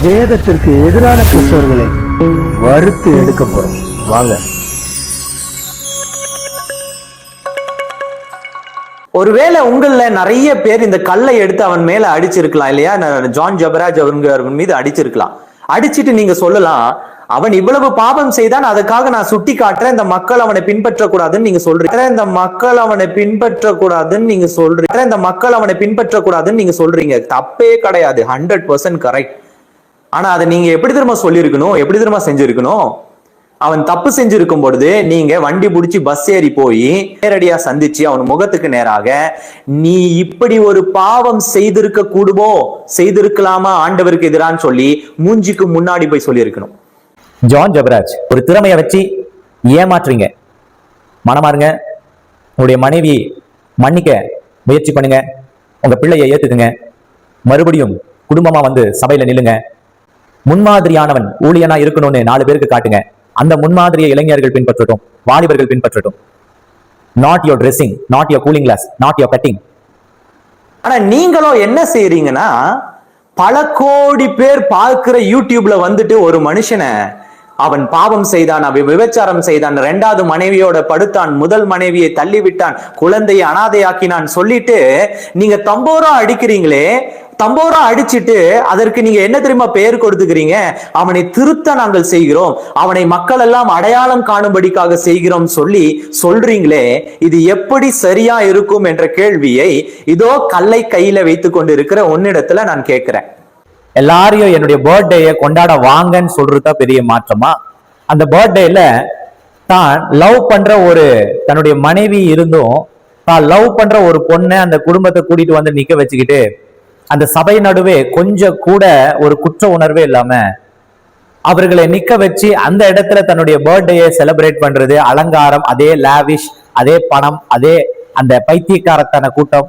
வேதத்திற்கு எதிரான கிறிஸ்தவர்களை வறுத்து எடுக்க போறோம். வாங்க. ஒருவேளை உங்கள நிறைய பேர் இந்த கல்லை எடுத்து அவன் மேல அடிச்சிருக்கலாம் இல்லையா? ஜான் ஜபராஜ் அவர்கள் மீது அடிச்சிருக்கலாம். அடிச்சிட்டு நீங்க சொல்லலாம், அவன் இவ்வளவு பாவம் செய்தான், அதுக்காக நான் சுட்டி காட்டுறேன், இந்த மக்கள் அவனை பின்பற்றக்கூடாதுன்னு நீங்க சொல்றீங்க. இந்த மக்கள் அவனை பின்பற்றக்கூடாதுன்னு நீங்க சொல்றீங்க. இந்த மக்கள் அவனை பின்பற்றக்கூடாதுன்னு நீங்க சொல்றீங்க. தப்பே கிடையாது, 100% கரெக்ட். ஆனா அதை நீங்க எப்படி திரும்ப சொல்லியிருக்கணும், எப்படி திரும்ப செஞ்சிருக்கணும்? அவன் தப்பு செஞ்சிருக்கும் பொழுது நீங்க வண்டி பிடிச்சி பஸ் ஏறி போய் நேரடியா சந்திச்சு அவன் முகத்துக்கு நேராக, நீ இப்படி ஒரு பாவம் செய்திருக்க கூடுமோ, செய்திருக்கலாமா ஆண்டவருக்கு எதிரான்னு சொல்லி மூஞ்சிக்கு முன்னாடி போய் சொல்லியிருக்கணும். ஜான் ஜபராஜ் ஒரு திறமையை வச்சு ஏமாற்றுறீங்க. மனமாருங்க, உங்களுடைய மனைவி மன்னிக்க முயற்சி பண்ணுங்க, உங்க பிள்ளையை ஏத்துக்குங்க, மறுபடியும் குடும்பமா வந்து சபையில நில்லுங்க. முன்மாதிரியானவன் ஊழியனா இருக்கணும்னு 4 பேருக்கு காட்டுங்க. அந்த முன்மாதிரியை இளைஞர்கள் பின்பற்றட்டும், வாலிபர்கள் பின்பற்றட்டும். Not your dressing, not your cooling glass, not your cutting. ஆனா நீங்களும் என்ன செய்யறீங்கன்னா, பல கோடி பேர் பார்க்கிற யூடியூப்ல வந்துட்டு ஒரு மனுஷனை அவன் பாவம் செய்தான், அவன் விபச்சாரம் செய்தான், 2வது மனைவியோட படுத்தான், முதல் மனைவியை தள்ளிவிட்டான், குழந்தையை அனாதையாக்கினான் சொல்லிட்டு நீங்க தம்போரா அடிக்கிறீங்களே. தம்போரா அடிச்சிட்டு அதற்கு நீங்க என்ன தெரியுமா பெயர் கொடுத்துக்கிறீங்க? அவனை திருத்த நாங்கள் செய்கிறோம், அவனை மக்கள் எல்லாம் அடையாளம் காணும்படிக்காக செய்கிறோம் சொல்லி சொல்றீங்களே. இது எப்படி சரியா இருக்கும் என்ற கேள்வியை இதோ கல்லை கையில வைத்துக் கொண்டு இருக்கிற உன்னிடத்துல நான் கேட்கிறேன். எல்லாரையும் என்னுடைய பர்த்டேயை கொண்டாட வாங்கன்னு சொல்றதா பெரிய மாற்றமா? அந்த பர்த்டேல தான் லவ் பண்ற ஒரு தன்னுடைய மனைவி இருந்தும் தான் லவ் பண்ற ஒரு பொண்ணை அந்த குடும்பத்தை கூட்டிட்டு வந்து நிக்க வச்சுக்கிட்டு அந்த சபை நடுவே கொஞ்சம் கூட ஒரு குற்ற உணர்வே இல்லாம அவர்களை நிக்க வச்சு அந்த இடத்துல தன்னுடைய பர்த்டேயை செலிப்ரேட் பண்றது, அலங்காரம், அதே லாவிஷ், அதே பணம், அதே அந்த பைத்தியக்காரத்தான கூட்டம்.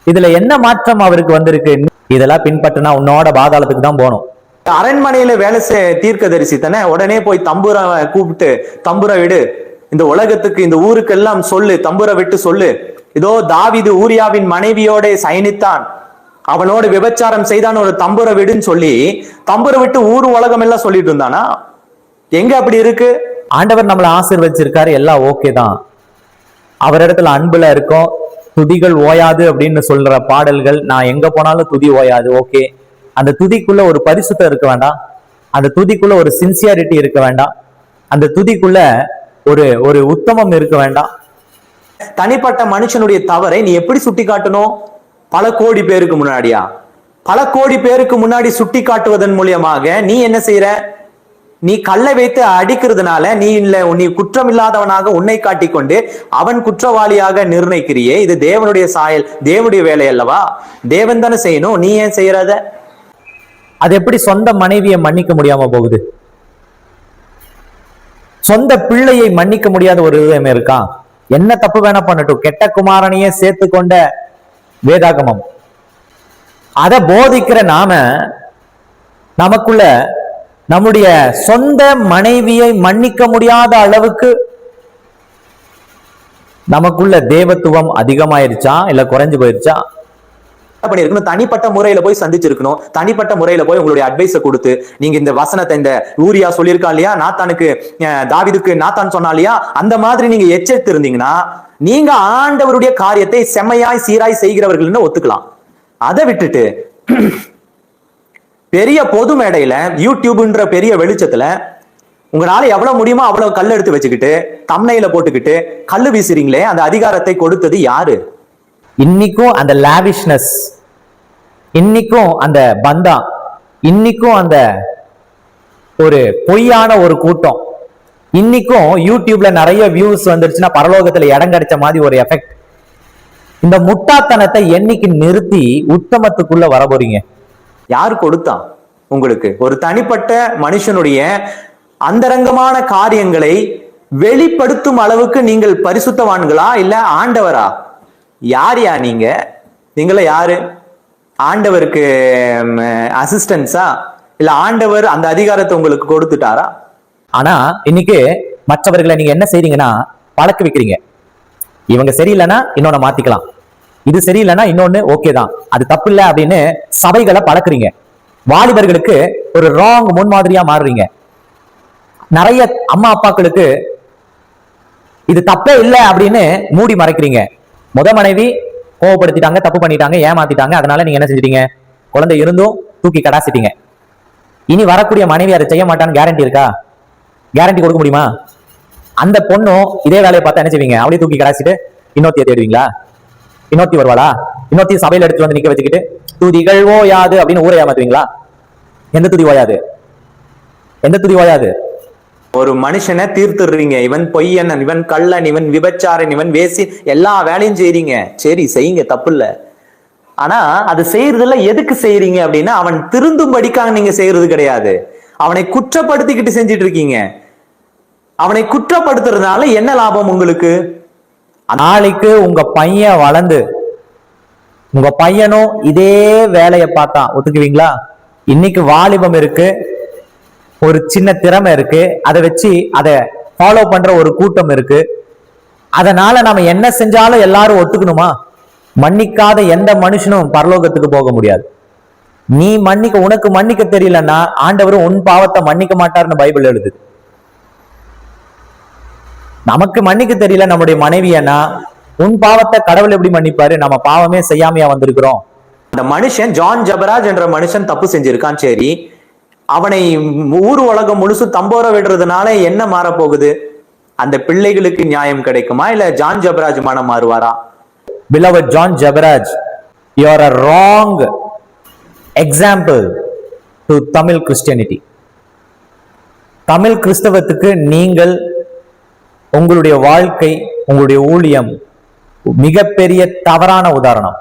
இதுல என்ன மாற்றம் அவருக்கு வந்திருக்கு? இதெல்லாம் பின்பற்றினா உன்னோட பாதாளத்துக்கு தான் போகணும். அரண்மனையில வேலை தீர்க்கதரிசி தானே, உடனே போய் தம்புரை கூப்பிட்டு, தம்புரை விடு, இந்த உலகத்துக்கு இந்த ஊருக்கு எல்லாம் சொல்லு, தம்புரை விட்டு சொல்லு, இதோ தாவீது ஊரியாவின் மனைவியோட சயனித்தான், அவனோட விபச்சாரம் செய்தான், ஒரு தம்புரை விடுன்னு சொல்லி தம்புரை விட்டு ஊர் உலகம் எல்லாம் சொல்லிட்டு இருந்தானா? எங்க அப்படி இருக்கு? ஆண்டவர் நம்மளை ஆசீர்வதிச்சிருக்காரு, எல்லாம் ஓகே தான். அவர் இடத்துல அன்புல இருக்கும், துதிகள் ஓயாது அப்படின்னு சொல்ற பாடல்கள், நான் எங்க போனாலும் துதி ஓயாது, ஓகே. அந்த துதிக்குள்ள ஒரு பரிசுத்தம் இருக்க வேண்டாம், அந்த துதிக்குள்ள ஒரு சின்சியாரிட்டி இருக்க வேண்டாம், அந்த துதிக்குள்ள ஒரு உத்தமம் இருக்க வேண்டாம். தனிப்பட்ட மனுஷனுடைய தவறை நீ எப்படி சுட்டி காட்டணும்? பல கோடி பேருக்கு முன்னாடியா? பல கோடி பேருக்கு முன்னாடி சுட்டி காட்டுவதன் மூலியமாக நீ என்ன செய்யற? நீ கல்லை வைத்து அடிக்கிறதுனால நீ குற்றம் இல்லாதவனாக உன்னை காட்டிக்கொண்டு அவன் குற்றவாளியாக நிர்ணயிக்கிறியே. இது தேவனுடைய சாயல், தேவனுடைய வேலை அல்லவா? தேவன் தானே செய்யணும், நீ ஏன் செய்யறத? அது எப்படி சொந்த மனைவியை மன்னிக்க முடியாம போகுது? சொந்த பிள்ளையை மன்னிக்க முடியாத ஒரு இதயம் இருக்கா? என்ன தப்பு வேணா பண்ணட்டும், கெட்ட குமாரனையே சேர்த்து கொண்ட வேதாகமம் அதை போதிக்கிற நாம நமக்குள்ள நம்முடைய சொந்த மனைவியை மன்னிக்க முடியாத அளவுக்கு நமக்குள்ள தேவத்துவம் அதிகமாயிருச்சா இல்ல குறைஞ்சு போயிருச்சா? பண்ணிருக்கணும். தனிப்பட்ட முறையில போய் சந்திச்சிருக்கணும். தனிப்பட்ட முறையில போய் உங்களுடைய அட்வைஸை கொடுத்து, நீங்க இந்த வசனத்தை இந்த ஊரியா சொல்லியிருக்கா இல்லையா, நாத்தானுக்கு தாவீதுக்கு நாத்தான் சொன்னா இல்லையா, அந்த மாதிரி நீங்க எச்சரித்து இருந்தீங்கன்னா நீங்க ஆண்டவருடைய காரியத்தை செம்மையாய் சீராய் செய்கிறவர்கள்னு ஒத்துக்கலாம். அதை விட்டுட்டு பெரிய பொது மேடையில யூடியூப்ன்ற பெரிய வெளிச்சத்துல உங்களால எவ்வளவு முடியுமோ அவ்வளவு கல் எடுத்து வச்சுக்கிட்டு தம்னையில போட்டுக்கிட்டு கல்லு வீசுறீங்களே, அந்த அதிகாரத்தை கொடுத்தது யாரு? இன்னைக்கும் அந்த லாவிஷ்னஸ், இன்னைக்கும் அந்த பந்தா, இன்னைக்கும் அந்த ஒரு பொய்யான ஒரு கூட்டம், இன்னைக்கும் யூடியூப்ல நிறைய வியூஸ் வந்துருச்சுன்னா பரலோகத்துல இடம் கிடைச்ச மாதிரி ஒரு எஃபெக்ட். இந்த முட்டாத்தனத்தை என்னைக்கு நிறுத்தி உத்தமத்துக்குள்ள வர போறீங்க? யாரு கொடுத்தான் உங்களுக்கு? ஒரு தனிப்பட்ட மனுஷனுடைய அந்தரங்கமான காரியங்களை வெளிப்படுத்தும் அளவுக்கு நீங்கள் பரிசுத்தவான்களா இல்ல ஆண்டவரா? யாரையா நீங்க? நீங்கள யாரு? ஆண்டவருக்கு அசிஸ்டன்ஸா இல்ல ஆண்டவர் அந்த அதிகாரத்தை உங்களுக்கு கொடுத்துட்டாரா? ஆனா இன்னைக்கு மற்றவர்களை நீங்க என்ன செய்றீங்கன்னா பழக்க வைக்கிறீங்க. இவங்க சரியில்லைன்னா இன்னொன்னு மாத்திக்கலாம், இது சரியில்லைன்னா இன்னொன்னு ஓகே தான், அது தப்பு இல்லை அப்படின்னு சபைகளை பழக்கிறீங்க. வாலிபர்களுக்கு ஒரு ராங் முன்மாதிரியா மாறுறீங்க. நிறைய அம்மா அப்பாக்களுக்கு இது தப்பே இல்லை அப்படின்னு மூடி மறைக்கிறீங்க. முத மனைவி கோவப்படுத்திட்டாங்க, தப்பு பண்ணிட்டாங்க, ஏமாத்திட்டாங்க, அதனால நீங்க என்ன செஞ்சிட்டீங்க? குழந்தை இருந்தும் தூக்கி கடாசிட்டீங்க. இனி வரக்கூடிய மனைவி அதை செய்ய மாட்டான்னு கேரண்டி இருக்கா? கேரண்டி கொடுக்க முடியுமா? அந்த பொண்ணும் இதே வேலையை பார்த்தா என்ன செய்வீங்க? அப்படியே தூக்கி கடாசிட்டு இன்னொத்திய தேடுவீங்களா? இன்னொத்தி வருவாளா? இன்னொத்தி சபையில எடுத்து வந்து நிக்க வச்சுக்கிட்டு துதிகள் ஓயாது அப்படின்னு ஊரை ஏமாத்துவீங்களா? எந்த துதி ஓயாது? எந்த துதி ஓயாது? ஒரு மனுஷனை தீர்த்துடுறீங்க. இவன் பொய்யன், இவன் கள்ளன், இவன் விபச்சாரன், இவன் வேசி, எல்லா வேலையும் செய்றீங்க. சரி, செய்யுங்க, தப்பு இல்ல. ஆனா அது செய்யறதுல எதுக்கு செய்யறீங்க அப்படின்னா, அவன் திருந்தும்படிக்காக நீங்க செய்யறது கிடையாது. அவனை குற்றப்படுத்திக்கிட்டு செஞ்சிட்டு இருக்கீங்க. அவனை குற்றப்படுத்துறதுனால என்ன லாபம் உங்களுக்கு? நாளைக்கு உங்க பையன் வளர்ந்து உங்க பையனும் இதே வேலையை பார்த்தா ஒத்துக்குவீங்களா? இன்னைக்கு வாலிபம் இருக்கு, ஒரு சின்ன திறமை இருக்கு, அதை வச்சு அதை ஃபாலோ பண்ற ஒரு கூட்டம் இருக்கு. அதனால நாம என்ன செஞ்சாலும் எல்லாரும் ஒத்துக்கணுமா? மன்னிக்காத எந்த மனுஷனும் பரலோகத்துக்கு போக முடியாது. நீ உனக்கு மன்னிக்க தெரியலன்னா ஆண்டவரும் உன் பாவத்தை மன்னிக்க மாட்டார்னு பைபிள் எழுது. நமக்கு மன்னிக்க தெரியல நம்முடைய மனைவியனா, உன் பாவத்தை கடவுள் எப்படி மன்னிப்பாரு? நம்ம பாவமே செய்யாமையா வந்திருக்கிறோம். அந்த மனுஷன் ஜான் ஜபராஜ் என்ற மனுஷன் தப்பு செஞ்சிருக்கான். சரி, அவனை ஊர் உலகம் முழுசு தம்போர விடுறதுனால என்ன மாறப்போகுது? அந்த பிள்ளைகளுக்கு நியாயம் கிடைக்குமா? இல்ல ஜான் ஜபராஜ் மனம் மாறுவாரா? Beloved John Jabaraj, you are a wrong example to Tamil Christianity. Tamil கிறிஸ்தவத்துக்கு நீங்கள், உங்களுடைய வாழ்க்கை, உங்களுடைய ஊழியம் மிகப்பெரிய தவறான உதாரணம்.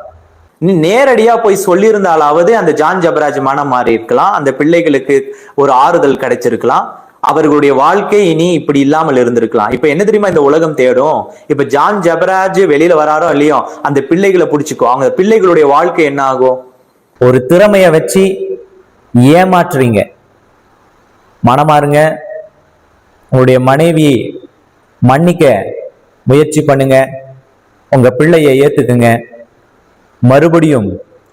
நீ நேரடியா போய் சொல்லியிருந்தாலாவது அந்த ஜான் ஜபராஜ் மனம் மாறி இருக்கலாம், அந்த பிள்ளைகளுக்கு ஒரு ஆறுதல் கிடைச்சிருக்கலாம், அவர்களுடைய வாழ்க்கை இனி இப்படி இல்லாமல் இருந்திருக்கலாம். இப்ப என்ன தெரியுமா இந்த உலகம் தேடும்? இப்ப ஜான் ஜபராஜ் வெளியில வராரோ இல்லையோ, அந்த பிள்ளைகளை பிடிச்சுக்கோ. அவங்க பிள்ளைகளுடைய வாழ்க்கை என்ன ஆகும்? ஒரு திறமைய வச்சு ஏமாற்றுறீங்க. மனமாருங்க. உங்களுடைய மனைவி மன்னிக்க முயற்சி பண்ணுங்க. உங்க பிள்ளையை ஏத்துக்குங்க. மறுபடியும்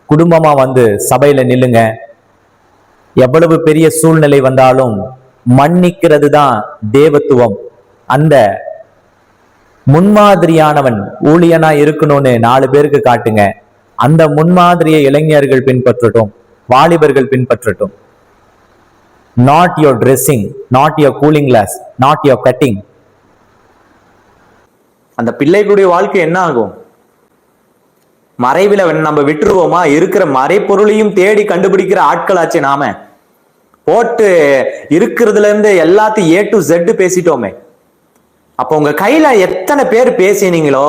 குடும்பமா வந்து சபையில நில்லுங்க. எவ்வளவு பெரிய சூழ்நிலை வந்தாலும் மன்னிக்கிறது தான் தேவத்துவம். அந்த முன்மாதிரியானவன் ஊழியனா இருக்கணும்னு 4 பேருக்கு காட்டுங்க. அந்த முன்மாதிரியை இளைஞர்கள் பின்பற்றட்டும், வாலிபர்கள் பின்பற்றட்டும். Not your dressing, not your cooling glass, not your cutting. அந்த பிள்ளைகளுடைய வாழ்க்கை என்ன ஆகும்? மறைவில நம்ம விட்டுருவோமா? இருக்கிற மறைப்பொருளையும் தேடி கண்டுபிடிக்கிற ஆட்களாச்சு நாம. போட்டு இருக்கிறதுல இருந்து எல்லாத்தையும் A to Z பேசிட்டோமே. அப்ப உங்க கையில எத்தனை பேர் பேசினீங்களோ,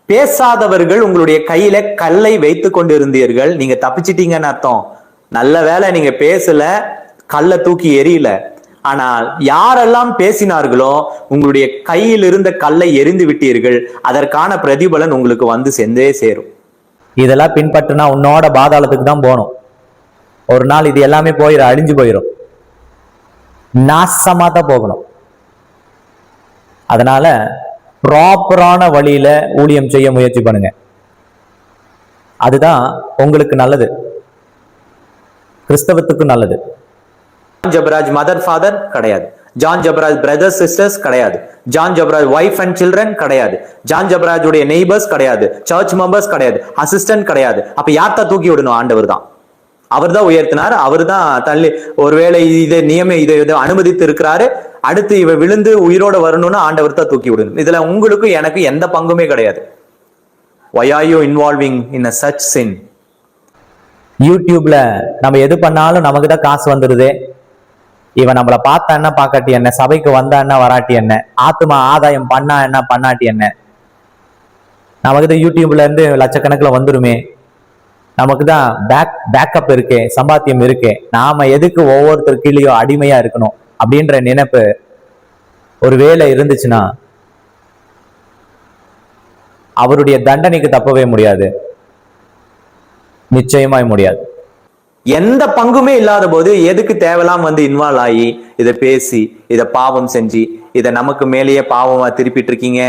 பேசாதவர்கள் உங்களுடைய கையில கல்லை வைத்து கொண்டு இருந்தீர்கள். நீங்க தப்பிச்சிட்டீங்கன்னு அர்த்தம். நல்ல வேலை நீங்க பேசல, கல்லை தூக்கி எரியல. ஆனால் யாரெல்லாம் பேசினார்களோ உங்களுடைய கையில் இருந்த கல்லை எரிந்து விட்டீர்கள். அதற்கான பிரதிபலன் உங்களுக்கு வந்து சென்றே சேரும். இதெல்லாம் பின்பற்றினா உன்னோட பாதாளத்துக்கு தான் போகணும். ஒரு நாள் இது எல்லாமே போயிடும், அழிஞ்சு போயிடும், நாசமா தான் போகணும். அதனால ப்ராப்பரான வழியில ஊழியம் செய்ய முயற்சி பண்ணுங்க. அதுதான் உங்களுக்கு நல்லது, கிறிஸ்தவத்துக்கு நல்லது. ஜான் ஜபராஜ் மதர் ஃபாதர் கிடையாது. ஜான் ஜபராஜ் பிரதர்ஸ் சிஸ்டர்ஸ் கிடையாது. John Jebaraj wife and children கிடையாது. ஜான் ஜபராஜ் உடைய நெய்பர்ஸ் கிடையாது. சர்ச் மெம்பர்ஸ் கிடையாது. அசிஸ்டன்ட் கிடையாது. அப்ப யார்த்தா தூக்கி விடணும்? ஆண்டவர் தான். அவர் தான் உயர்த்தினார். அவர் தான் தள்ளி, ஒருவேளை இதை இதை அனுமதித்து இருக்கிறாரு, அடுத்து இவ விழுந்து உயிரோட வரணும்னு ஆண்டவர் தான் தூக்கி விடணும். இதுல உங்களுக்கு எனக்கு எந்த பங்குமே கிடையாது. Why are you involving in a such sin? யூடியூப்ல நம்ம எது பண்ணாலும் நமக்கு தான் காசு வந்துடுது. இவன் நம்மளை பார்த்தா என்ன, பார்க்காட்டி என்ன, சபைக்கு வந்தா என்ன, வராட்டி என்ன, ஆத்மா ஆதாயம் பண்ணா என்ன, பண்ணாட்டி என்ன, நமக்கு தான் யூடியூப்ல இருந்து லட்சக்கணக்கில் வந்துருமே, நமக்கு தான் பேக்கப் இருக்கு, சம்பாத்தியம் இருக்கு, நாம எதுக்கு ஒவ்வொருத்தர் கீழேயோ அடிமையா இருக்கணும் அப்படின்ற நினைப்பு ஒரு வேலை இருந்துச்சுன்னா அவருடைய தண்டனைக்கு தப்பவே முடியாது, நிச்சயமாய் முடியாது. எந்த பங்குமே இல்லாத போது எதுக்கு தேவலாம் வந்து இன்வால்வ் ஆகி இதை பேசி இதை பாவம் செஞ்சு இதை நமக்கு மேலேயே பாவமா திருப்பிட்டு இருக்கீங்க?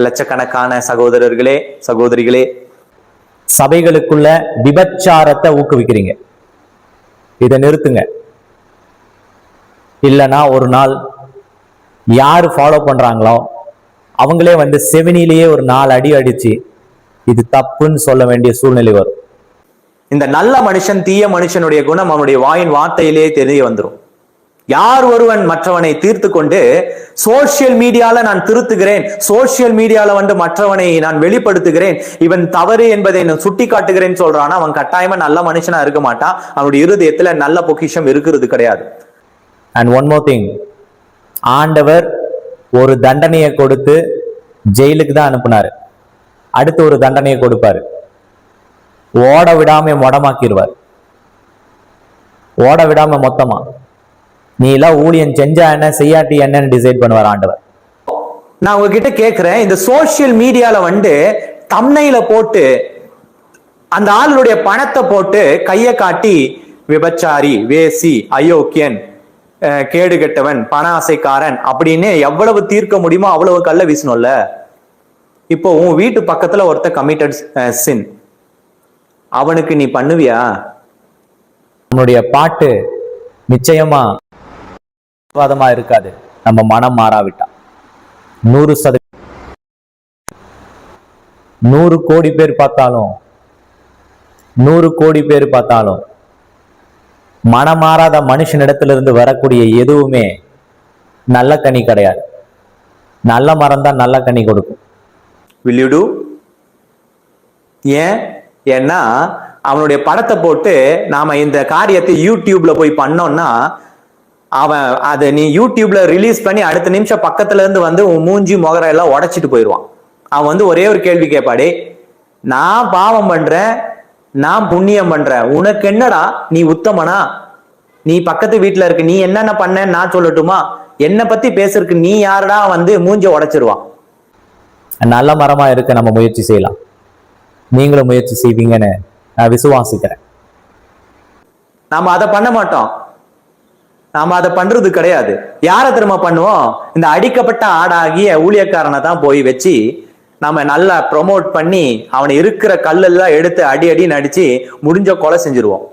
லட்சக்கணக்கான சகோதரர்களே, சகோதரிகளே, சபைகளுக்குள்ள விபச்சாரத்தை ஊக்குவிக்கிறீங்க. இதை நிறுத்துங்க. இல்லைன்னா ஒரு நாள் யாரு ஃபாலோ பண்றாங்களோ அவங்களே வந்து செவினிலேயே ஒரு 4 அடி அடிச்சு இது தப்புன்னு சொல்ல வேண்டிய சூழ்நிலை வரும். இந்த நல்ல மனுஷன் தீய மனுஷனுடைய குணம் அவனுடைய வாயின் வார்த்தையிலே தெரிய வந்துடும். யார் ஒருவன் மற்றவனை தீர்த்து கொண்டு சோசியல் மீடியால நான் திருத்துகிறேன், சோசியல் மீடியால வந்து மற்றவனை நான் வெளிப்படுத்துகிறேன், இவன் தவறு என்பதை நான் சுட்டி காட்டுகிறேன்னு சொல்றானா அவன் கட்டாயமா நல்ல மனுஷனா இருக்க மாட்டான். அவனுடைய இருதயத்துல நல்ல பொக்கிஷம் இருக்கிறது கிடையாது. அண்ட் ஒன் மோர் திங், ஆண்டவர் ஒரு தண்டனையை கொடுத்து ஜெயிலுக்கு தான் அனுப்புனாரு. அடுத்து ஒரு தண்டனையை கொடுப்பாரு. ஓட விடாம மொடமாக்கிடுவார். ஓட விடாம மொத்தமா நீ எல்லாம் ஊழியம் செஞ்சா என்ன செய்யாட்டி என்னன்னு டிசைட் பண்ணுவார் ஆண்டவர். நான் உங்ககிட்ட கேட்கிறேன், இந்த சோசியல் மீடியால வந்து தம்னையில போட்டு அந்த ஆளுடைய பணத்தை போட்டு கையை காட்டி விபச்சாரி, வேசி, அயோக்கியன், கேடு கெட்டவன், பண ஆசைக்காரன் அப்படின்னு எவ்வளவு தீர்க்க முடியுமோ அவ்வளவு கல்ல வீசணும்ல. இப்போ உன் வீட்டு பக்கத்துல ஒருத்த கமிட்டட் சின், அவனுக்கு நீ பண்ணுவியா? நம்மளுடைய பாட்டு நிச்சயமா வாதமா இருக்காது நம்ம மனம் மாறாவிட்டா. 100% 100 கோடி பேர் பார்த்தாலும் 100 கோடி பேர் பார்த்தாலும் மனமாறாத மனுஷனிடத்திலிருந்து வரக்கூடிய எதுவுமே நல்ல கனி கிடையாது. நல்ல மரம் தான் நல்ல கனி கொடுக்கும். Will you do? ஏன்? ஏன்னா அவனுடைய படத்தை போட்டு நாம இந்த காரியத்தை யூடியூப்ல போய் பண்ணோம்னா அவன் அதை நீ யூடியூப்ல ரிலீஸ் பண்ணி அடுத்த நிமிஷம் பக்கத்துல இருந்து வந்து உன் மூஞ்சி முகர எல்லாம் உடைச்சிட்டு போயிடுவான். அவன் வந்து ஒரே ஒரு கேள்வி கேட்பாடே, நான் பாவம் பண்றேன், நான் புண்ணியம் பண்றேன், உனக்கு என்னடா, நீ உத்தமனா? நீ பக்கத்து வீட்டுல இருக்கு, நீ என்னென்ன பண்ண நான் சொல்லட்டுமா? என்னை பத்தி பேசுறதுக்கு நீ யாருடா? வந்து மூஞ்ச உடைச்சிருவான். நல்ல மரமா இருக்க நம்ம முயற்சி செய்யலாம். நீங்களும் முயற்சி செய்வீங்கன்னு நான் விசுவாசிக்கிறேன். நாம அதை பண்ண மாட்டோம். நாம அதை பண்றது கிடையாது. யாரை திரும்ப பண்ணுவோம்? இந்த அடிக்கப்பட்ட ஆடாகிய ஊழியக்காரனை தான் போய் வச்சு நம்ம நல்லா ப்ரொமோட் பண்ணி அவனை இருக்கிற கல்லெல்லாம் எடுத்து அடி அடின்னு அடிச்சு முடிஞ்ச கொலை செஞ்சிருவோம்.